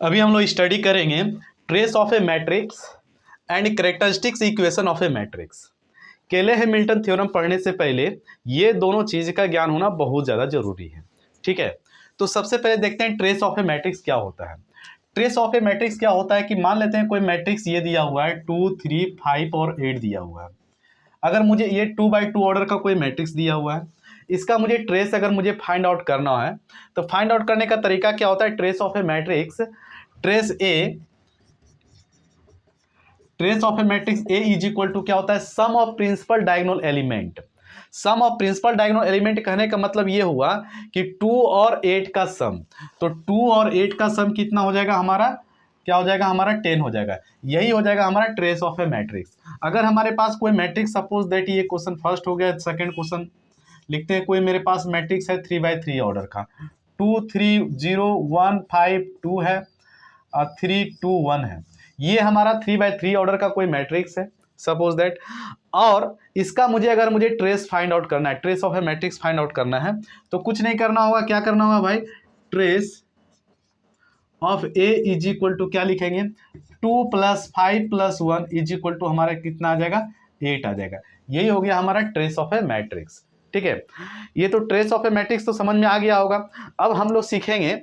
अभी हम लोग स्टडी करेंगे trace of A matrix and characteristics equation of A matrix. केले हैमिल्टन थ्योरम पढ़ने से पहले ये दोनों चीज़ का ज्ञान होना बहुत ज़्यादा जरूरी है। ठीक है, तो सबसे पहले देखते हैं ट्रेस ऑफ ए मैट्रिक्स क्या होता है। ट्रेस ऑफ ए मैट्रिक्स क्या होता है कि मान लेते हैं कोई मैट्रिक्स ये दिया हुआ है 2, 3, 5 और 8 दिया हुआ है। अगर मुझे ये 2x2 ऑर्डर का कोई मैट्रिक्स दिया हुआ है, इसका मुझे ट्रेस अगर मुझे फाइंड आउट करना है तो फाइंड आउट करने का तरीका क्या होता है। Trace of A matrix, trace of A matrix A is equal to क्या होता है, sum of principal diagonal element. Sum of principal diagonal element कहने का मतलब ये हुआ कि 2 और 8 का सम। तो 2 और 8 का सम कितना हो जाएगा हमारा, क्या हो जाएगा हमारा 10 हो जाएगा। यही हो जाएगा हमारा ट्रेस ऑफ ए मैट्रिक्स। अगर हमारे पास कोई मैट्रिक्स, सपोज दैट ये क्वेश्चन फर्स्ट हो गया, सेकंड क्वेश्चन लिखते हैं। कोई मेरे पास मैट्रिक्स है 3x3 ऑर्डर का, 2, 3, 0, 1, 5, 2 है और 3, 2, 1 है। ये हमारा 3x3 ऑर्डर का कोई मैट्रिक्स है सपोज दैट। और इसका अगर मुझे ट्रेस फाइंड आउट करना है, trace of A matrix find out करना है, तो कुछ नहीं करना होगा। क्या करना होगा भाई, trace of A is equal to क्या लिखेंगे, 2 + 5 + 1 इज इक्वल टू हमारा कितना आ जाएगा, 8 आ जाएगा। यही हो गया हमारा ट्रेस ऑफ ए मैट्रिक्स। ठीक है, ये तो ट्रेस ऑफ ए मैट्रिक्स तो समझ में आ गया होगा। अब हम लोग सीखेंगे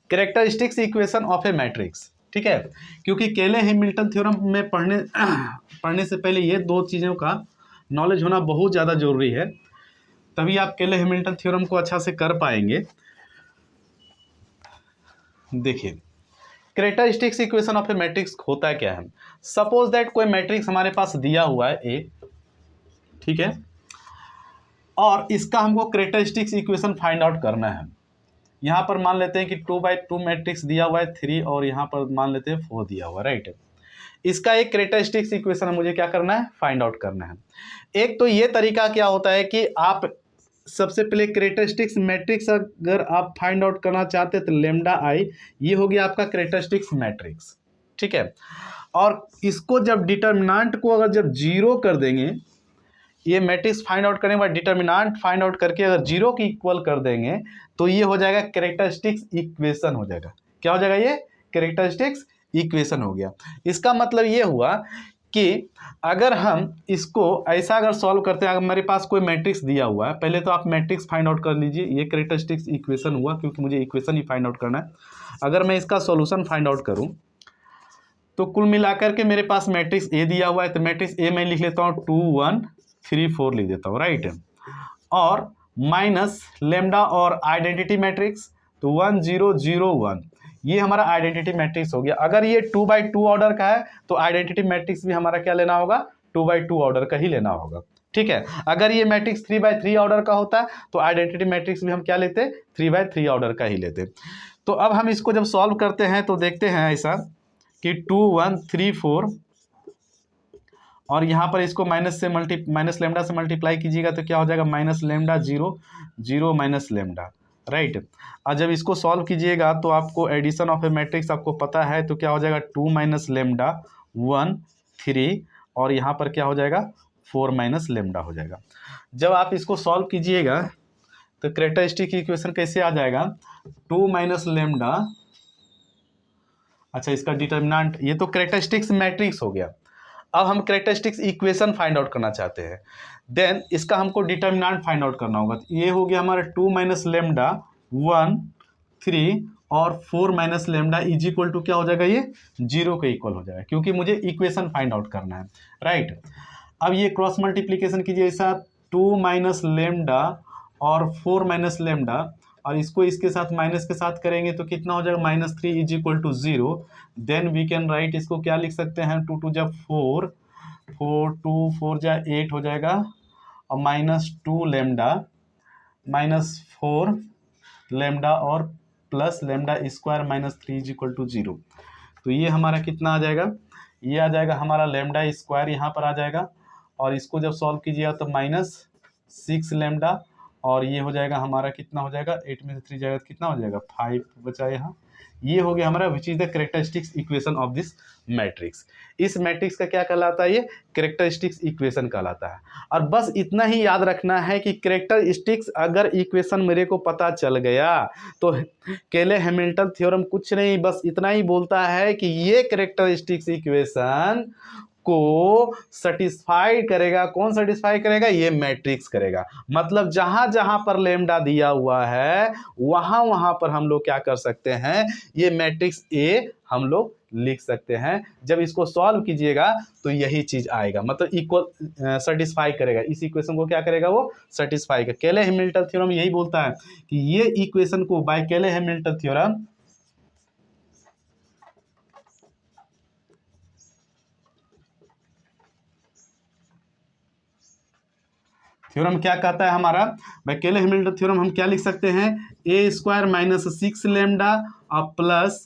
characteristics equation of A matrix. ठीक है, क्योंकि केले हैमिल्टन थ्योरम में पढ़ने से पहले ये दो चीज़ों का नॉलेज होना बहुत ज़्यादा जरूरी है, तभी आप केले हैमिल्टन थ्योरम को अच्छा से कर पाएंगे। देखिए, characteristics equation of A matrix होता है क्या है। सपोज दैट कोई मैट्रिक्स हमारे पास दिया हुआ है ए, ठीक है, और इसका हमको कैरेक्टरिस्टिक्स इक्वेशन फाइंड आउट करना है। यहाँ पर मान लेते हैं कि 2x2 मैट्रिक्स दिया हुआ है 3, और यहाँ पर मान लेते हैं 4 दिया हुआ है, राइट। इसका एक कैरेक्टरिस्टिक्स इक्वेशन मुझे क्या करना है, फाइंड आउट करना है। एक तो ये तरीका क्या होता है कि आप सबसे पहले कैरेक्टरिस्टिक्स मैट्रिक्स अगर आप फाइंड आउट करना चाहते हैं तो लेमडा आई, ये हो गया आपका कैरेक्टरिस्टिक्स मैट्रिक्स। ठीक है, और इसको जब डिटर्मिनेंट को अगर जब 0 कर देंगे, ये मैट्रिक्स फाइंड आउट करने के बाद डिटर्मिनेंट फाइंड आउट करके अगर 0 की इक्वल कर देंगे तो ये हो जाएगा कैरेक्टरिस्टिक्स इक्वेशन हो जाएगा। क्या हो जाएगा, ये कैरेक्टरिस्टिक्स इक्वेशन हो गया। इसका मतलब ये हुआ कि अगर हम इसको ऐसा अगर सॉल्व करते हैं, अगर मेरे पास कोई मैट्रिक्स दिया हुआ है, पहले तो आप मैट्रिक्स फाइंड आउट कर लीजिए। ये कैरेक्टरिस्टिक्स इक्वेशन हुआ क्योंकि मुझे इक्वेशन ही फाइंड आउट करना है। अगर मैं इसका सॉल्यूशन फाइंड आउट करूं तो कुल मिलाकर के मेरे पास मैट्रिक्स ए दिया हुआ है, तो मैट्रिक्स ए मैं लिख लेता हूँ 2, 1, 3, 4 लिख देता हूँ, राइट। और माइनस लेमडा और आइडेंटिटी मैट्रिक्स, तो 1, 0, 0, 1, ये हमारा आइडेंटिटी मैट्रिक्स हो गया। अगर ये 2x2 ऑर्डर का है तो आइडेंटिटी मैट्रिक्स भी हमारा क्या लेना होगा, 2x2 ऑर्डर का ही लेना होगा। ठीक है, अगर ये मैट्रिक्स 3x3 ऑर्डर का होता है तो आइडेंटिटी मैट्रिक्स भी हम क्या लेते, 3x3 ऑर्डर का ही लेते। तो अब हम इसको जब सॉल्व करते हैं तो देखते हैं ऐसा कि 2, 1, 3, 4, और यहाँ पर इसको माइनस लेमडा से मल्टीप्लाई कीजिएगा तो क्या हो जाएगा, minus lambda 0, 0 minus lambda, right. और जब इसको सॉल्व कीजिएगा तो आपको एडिशन ऑफ ए मैट्रिक्स आपको पता है, तो क्या हो जाएगा 2 माइनस लेमडा 1, 3, और यहाँ पर क्या हो जाएगा 4 माइनस लेमडा हो जाएगा। जब आप इसको सॉल्व कीजिएगा तो कैरेक्टरिस्टिक इक्वेशन कैसे आ जाएगा, 2 माइनस लेमडा, अच्छा इसका डिटर्मिनेंट, ये तो कैरेक्टरिस्टिक्स मैट्रिक्स हो गया। अब हम कैरेक्टरिस्टिक्स इक्वेशन फाइंड आउट करना चाहते हैं, देन इसका हमको डिटर्मिनेंट फाइंड आउट करना होगा। तो ये हो गया हमारा 2 माइनस लेमडा 1, 3 और 4 minus lambda is equal to क्या हो जाएगा, ये 0 के इक्वल हो जाएगा, क्योंकि मुझे इक्वेशन फाइंड आउट करना है, राइट। अब ये क्रॉस मल्टीप्लीकेशन कीजिए, ऐसा 2 माइनस लेमडा और 4 माइनस लेमडा, और इसको इसके साथ माइनस के साथ करेंगे तो कितना हो जाएगा, -3 is equal to 0। Then we can write, इसको क्या लिख सकते हैं, 2 2 जा 4, 4 2 4 जा 8 हो जाएगा, और -2 लेमडा, -4 लेमडा और plus lambda square -3 is equal to 0। तो ये हमारा कितना आ जाएगा, ये आ जाएगा हमारा लेमडा स्क्वायर यहाँ पर आ जाएगा, और इसको जब सॉल्व कीजिएगा तो -6 लेमडा और ये हो जाएगा हमारा कितना हो जाएगा, 8 में से 3 जाएगा तो कितना हो जाएगा, 5 बचा यहाँ। ये हो गया हमारा which is the characteristics equation of this matrix. इस मैट्रिक्स का क्या कहलाता है, ये कैरेक्टरिस्टिक्स इक्वेशन कहलाता है। और बस इतना ही याद रखना है कि कैरेक्टरिस्टिक्स अगर इक्वेशन मेरे को पता चल गया तो केले हैमिल्टन थ्योरम कुछ नहीं, बस इतना ही बोलता है कि ये कैरेक्टरिस्टिक्स इक्वेशन को सेटिस्फाई करेगा। कौन सेटिस्फाई करेगा, ये मैट्रिक्स करेगा। मतलब जहां जहां पर लेमडा दिया हुआ है वहां वहां पर हम लोग क्या कर सकते हैं, ये मैट्रिक्स ए हम लोग लिख सकते हैं। जब इसको सॉल्व कीजिएगा तो यही चीज आएगा, मतलब इक्वल सेटिस्फाई करेगा। इस इक्वेशन को क्या करेगा, वो सेटिस्फाई करेगा। केले हैमिल्टन थ्योरम यही बोलता है कि ये इक्वेशन को बाय केले हैमिल्टन थ्योरम क्या कहता है हमारा, बाय केले हैमिल्टन थ्योरम हम क्या लिख सकते हैं, ए स्क्वायर माइनस 6 लेमडा और प्लस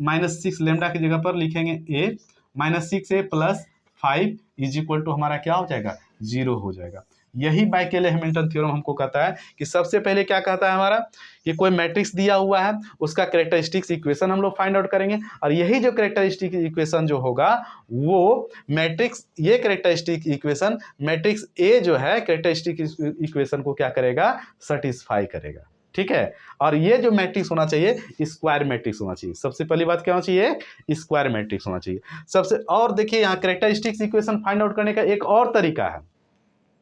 -6 लेमडा की जगह पर लिखेंगे A -6a plus 5 is equal to हमारा क्या हो जाएगा, 0 हो जाएगा। यही बाय केले हैमिल्टन थ्योरम हमको कहता है कि सबसे पहले क्या कहता है हमारा, कि कोई मैट्रिक्स दिया हुआ है उसका कैरेक्टरिस्टिक्स इक्वेशन हम लोग फाइंड आउट करेंगे। और यही जो कैरेक्टरिस्टिक इक्वेशन जो होगा वो मैट्रिक्स, ये कैरेक्टरिस्टिक इक्वेशन मैट्रिक्स ए जो है कैरेक्टरिस्टिक इक्वेशन को क्या करेगा, सेटिस्फाई करेगा। ठीक है। और ये जो मैट्रिक्स होना चाहिए स्क्वायर मैट्रिक्स होना चाहिए। सबसे पहली बात क्या होना चाहिए, स्क्वायर मैट्रिक्स होना चाहिए सबसे। और देखिए यहाँ कैरेक्टरिस्टिक्स इक्वेशन फाइंड आउट करने का एक और तरीका है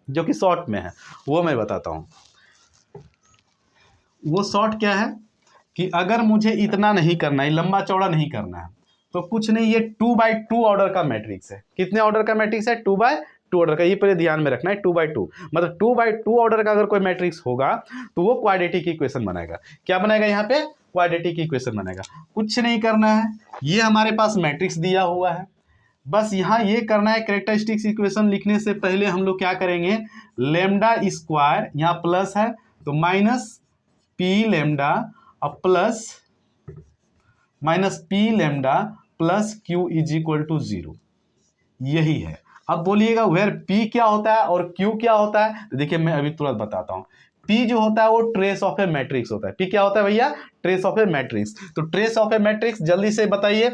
जो कि शॉर्ट में है, वो मैं बताता हूं। वो शॉर्ट क्या है कि अगर मुझे इतना नहीं करना है, लंबा चौड़ा नहीं करना है, तो कुछ नहीं, ये 2x2 ऑर्डर का मैट्रिक्स है। कितने ऑर्डर का मैट्रिक्स है, 2x2 ऑर्डर का। ये पहले ध्यान में रखना है, 2x2 मतलब 2x2 ऑर्डर का अगर कोई मैट्रिक्स होगा तो वो क्वाड्रेटिक इक्वेशन बनाएगा। क्या बनाएगा, यहाँ पे क्वाड्रेटिक इक्वेशन बनाएगा। कुछ नहीं करना है, ये हमारे पास मैट्रिक्स दिया हुआ है, बस यहाँ ये करना है। कैरेक्टरिस्टिक्स इक्वेशन लिखने से पहले हम लोग क्या करेंगे, लेमडा स्क्वायर, यहाँ प्लस है तो माइनस पी लेमडा और plus -p lambda plus q is equal to 0, यही है। अब बोलिएगा वेयर p क्या होता है और q क्या होता है, तो देखिए मैं अभी तुरंत बताता हूँ। p जो होता है वो ट्रेस ऑफ ए मैट्रिक्स होता है। p क्या होता है भैया, ट्रेस ऑफ ए मैट्रिक्स। तो ट्रेस ऑफ ए मैट्रिक्स जल्दी से बताइए,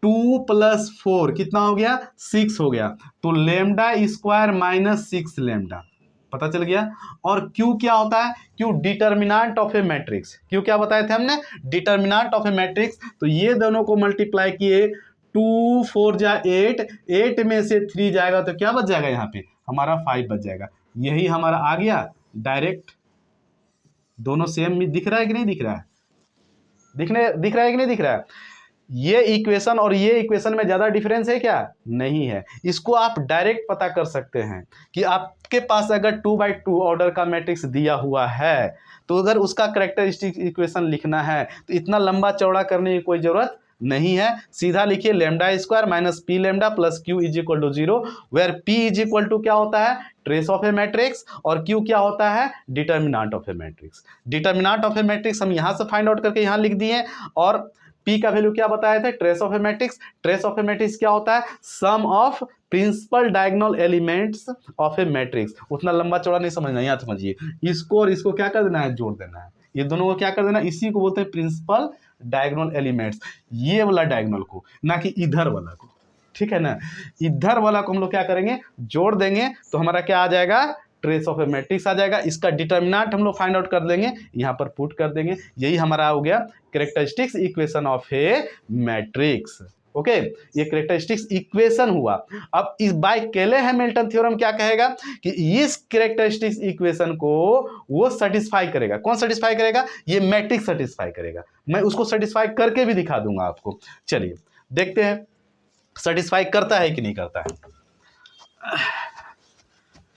2 + 4 कितना हो गया, 6 हो गया। तो लेमडा स्क्वायर -6 लेमडा, पता चल गया। और Q क्या होता है, Q determinant of A matrix. Q क्या बताए थे हमने, डिटर्मिनेंट ऑफ ए मैट्रिक्स। तो ये दोनों को मल्टीप्लाई किए, 2 4 जा 8, 8 में से 3 जाएगा तो क्या बच जाएगा, यहाँ पे हमारा 5 बच जाएगा। यही हमारा आ गया डायरेक्ट। दोनों सेम दिख रहा है कि नहीं दिख रहा है, दिख रहा है कि नहीं दिख रहा है। ये इक्वेशन और ये इक्वेशन में ज़्यादा डिफरेंस है क्या, नहीं है। इसको आप डायरेक्ट पता कर सकते हैं कि आपके पास अगर 2x2 ऑर्डर का मैट्रिक्स दिया हुआ है तो अगर उसका कैरेक्टरिस्टिक इक्वेशन लिखना है तो इतना लंबा चौड़ा करने की कोई ज़रूरत नहीं है। सीधा लिखिए lambda square -p lambda plus q is equal to 0, where p is equal to क्या होता है, ट्रेस ऑफ ए मैट्रिक्स, और q क्या होता है, determinant of A matrix. Determinant of A matrix हम यहाँ से फाइंड आउट करके यहाँ लिख दिए। और p का वैल्यू क्या बताए थे, trace of A matrix. Trace of A matrix क्या होता है, sum of principal diagonal elements of A matrix. उतना लंबा चौड़ा नहीं समझना, यहाँ समझिए। इसको और इसको क्या कर देना है, जोड़ देना है। ये दोनों को क्या कर देना, इसी को बोलते हैं प्रिंसिपल डायगोनल एलिमेंट्स। ये वाला डायगोनल को, ना कि इधर वाला को, ठीक है ना। इधर वाला को हम लोग क्या करेंगे, जोड़ देंगे तो हमारा क्या आ जाएगा, ट्रेस ऑफ ए मैट्रिक्स आ जाएगा। इसका डिटर्मिनेंट हम लोग फाइंड आउट कर देंगे, यहाँ पर पुट कर देंगे। यही हमारा हो गया characteristics equation of A matrix. Okay, ये कैरेक्टरिस्टिक्स इक्वेशन हुआ। अब इस बाय केले हैमिल्टन थ्योरम क्या कहेगा कि इस कैरेक्टरिस्टिक्स इक्वेशन को वो सेटिस्फाई करेगा। कौन सेटिस्फाई करेगा, ये मैट्रिक्स सेटिस्फाई करेगा। मैं उसको सेटिस्फाई करके भी दिखा दूंगा आपको। चलिए देखते हैं सेटिस्फाई करता है कि नहीं करता है।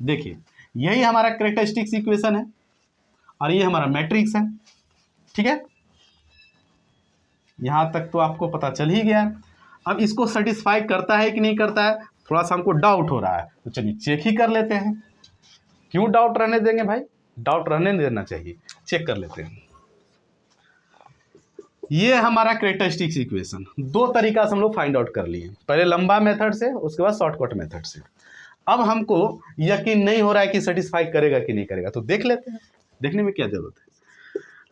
देखिए यही हमारा कैरेक्टरिस्टिक्स इक्वेशन है और ये हमारा मैट्रिक्स है, ठीक है। यहां तक तो आपको पता चल ही गया। अब इसको सेटिस्फाई करता है कि नहीं करता है, थोड़ा सा हमको डाउट हो रहा है, तो चलिए चेक ही कर लेते हैं। क्यों डाउट रहने देंगे भाई, डाउट रहने देना चाहिए, चेक कर लेते हैं। ये हमारा कैरेक्टरिस्टिक्स इक्वेशन दो तरीका से हम लोग फाइंड आउट कर लिए, पहले लंबा मेथड से, उसके बाद शॉर्टकट मेथड से। अब हमको यकीन नहीं हो रहा है कि सेटिस्फाई करेगा कि नहीं करेगा, तो देख लेते हैं। देखने में क्या जरूरत है।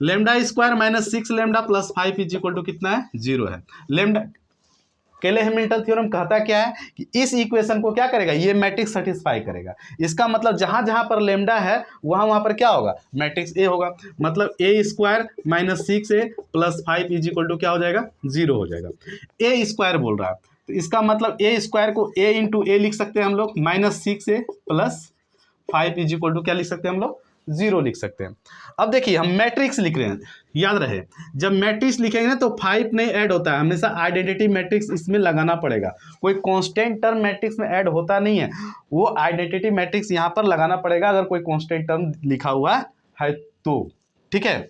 Lambda square minus 6 lambda plus 5 is equal to कितना है, 0 है। लेमडा केले हैमिल्टन थ्योरम कहता क्या है कि इस इक्वेशन को क्या करेगा, ये मैट्रिक्स सेटिस्फाई करेगा। इसका मतलब जहां जहां पर लेमडा है वहां वहां पर क्या होगा, मैट्रिक्स ए होगा। मतलब A square minus 6a plus 5 is equal to क्या हो जाएगा, 0 हो जाएगा। ए स्क्वायर बोल रहा है तो इसका मतलब ए स्क्वायर को ए इंटू ए लिख सकते हैं हम लोग, minus 6a plus 5 is equal to क्या लिख सकते हैं हम लोग, 0 लिख सकते हैं। अब देखिए हम मैट्रिक्स लिख रहे हैं, याद रहे जब मैट्रिक्स लिखेंगे ना तो 5 नहीं ऐड होता है, हमेशा आइडेंटिटी मैट्रिक्स इसमें लगाना पड़ेगा। कोई कांस्टेंट टर्म मैट्रिक्स में ऐड होता नहीं है, वो आइडेंटिटी मैट्रिक्स यहाँ पर लगाना पड़ेगा अगर कोई कांस्टेंट टर्म लिखा हुआ है तो, ठीक है।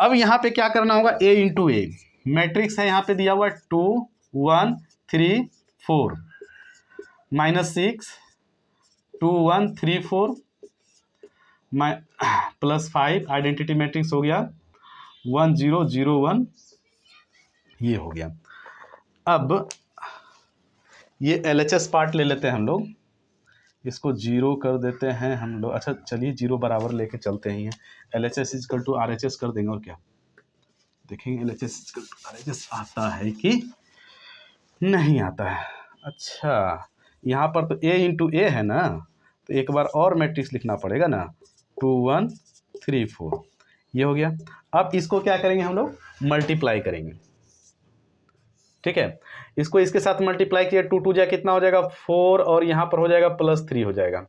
अब यहाँ पे क्या करना होगा, ए इंटू ए मैट्रिक्स है, यहाँ पे दिया हुआ 2 1 3 4 माइनस 6 2 1 3 4 प्लस 5 आइडेंटिटी मैट्रिक्स हो गया 1 0 0 1, ये हो गया। अब ये LHS पार्ट ले लेते हैं हम लोग, इसको 0 कर देते हैं हम लोग। अच्छा चलिए 0 बराबर लेके चलते हैं, LHS इजकल टू RHS कर देंगे और क्या देखेंगे LHS इजकल टू RHS आता है कि नहीं आता है। अच्छा यहाँ पर तो a इंटू ए है ना, तो एक बार और मैट्रिक्स लिखना पड़ेगा ना, 2 1 3 4, ये हो गया। अब इसको क्या करेंगे हम लोग, मल्टीप्लाई करेंगे, ठीक है। इसको इसके साथ मल्टीप्लाई किया 2 2 जा कितना हो जाएगा 4, और यहाँ पर हो जाएगा प्लस 3 हो जाएगा,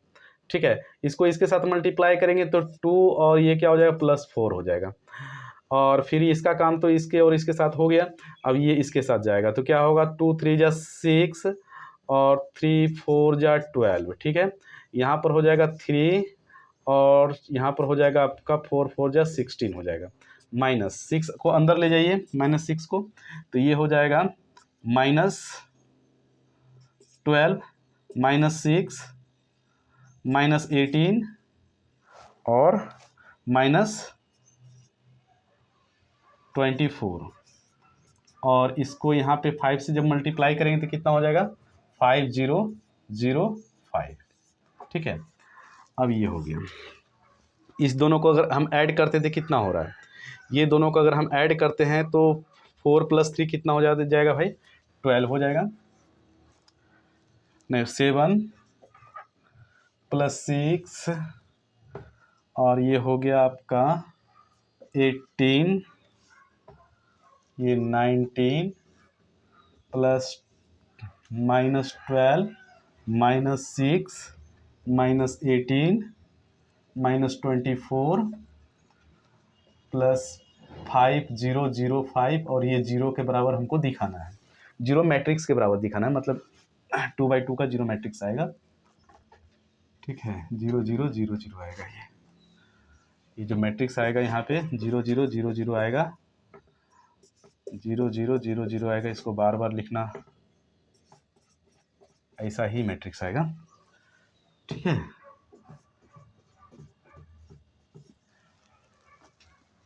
ठीक है। इसको इसके साथ मल्टीप्लाई करेंगे तो 2 और ये क्या हो जाएगा प्लस 4 हो जाएगा, और फिर इसका काम तो इसके और इसके साथ हो गया। अब ये इसके साथ जाएगा तो क्या होगा 2 3 जा 6 और 3 4 जा 12, ठीक है। यहाँ पर हो जाएगा 3 और यहाँ पर हो जाएगा आपका 4 4 जा 16 हो जाएगा। माइनस 6 को अंदर ले जाइए, माइनस 6 को, तो ये हो जाएगा माइनस 12 माइनस 6 माइनस 18 और माइनस 24, और इसको यहाँ पे 5 से जब मल्टीप्लाई करेंगे तो कितना हो जाएगा 5005, ठीक है। अब ये हो गया। इस दोनों को अगर हम ऐड करते थे कितना हो रहा है, ये दोनों को अगर हम ऐड करते हैं तो 4 + 3 कितना हो जाएगा भाई, 12 हो जाएगा। नहीं 7 + 6 और ये हो गया आपका 18, ये 19 प्लस -12 -6 -18 -24 प्लस 5005, और ये 0 के बराबर हमको दिखाना है, 0 मैट्रिक्स के बराबर दिखाना है, मतलब 2/2 का 0 मैट्रिक्स आएगा, ठीक है। 0 0 0 0 आएगा, ये जो मैट्रिक्स आएगा यहाँ पे 0 0 0 0 आएगा, 0 0 0 0 आएगा। इसको बार बार लिखना, ऐसा ही मैट्रिक्स आएगा, ठीक है।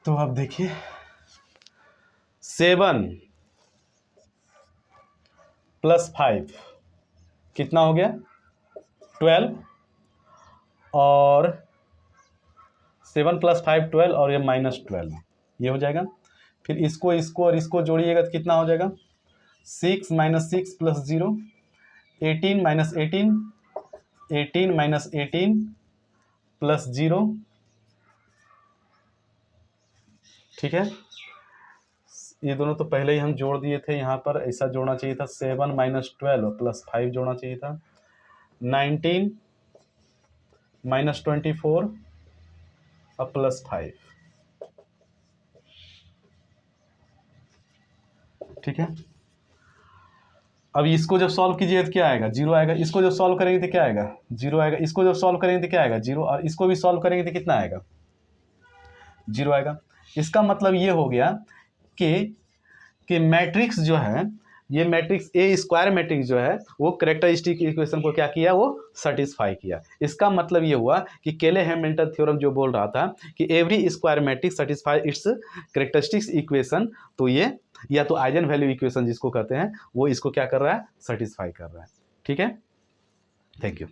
तो अब देखिए 7 + 5 कितना हो गया 12, और 7 + 5 12, और ये -12, ये हो जाएगा। फिर इसको और इसको जोड़िएगा तो कितना हो जाएगा 6 - 6 + 0 18 - 18 18 - 18 + 0, ठीक है। ये दोनों तो पहले ही हम जोड़ दिए थे, यहाँ पर ऐसा जोड़ना चाहिए था 7 - 12 + 5 जोड़ना चाहिए था, 19 - 24 और +5, ठीक है। अब इसको जब सॉल्व कीजिए तो क्या आएगा 0 आएगा, इसको जब सॉल्व करेंगे तो क्या आएगा 0 आएगा, इसको जब सॉल्व करेंगे तो क्या आएगा 0, और इसको भी सॉल्व करेंगे तो कितना आएगा 0 आएगा। इसका मतलब ये हो गया कि मैट्रिक्स जो है, ये मैट्रिक्स ए स्क्वायर मैट्रिक्स जो है वो कैरेक्टरिस्टिक इक्वेशन को क्या किया, वो सेटिस्फाई किया। इसका मतलब ये हुआ कि केले हैमिल्टन थ्योरम जो बोल रहा था कि every square matrix satisfy it's characteristics equation, तो ये या तो आइजन वैल्यू इक्वेशन जिसको कहते हैं वो इसको क्या कर रहा है, सेटिस्फाई कर रहा है, ठीक है। Thank you.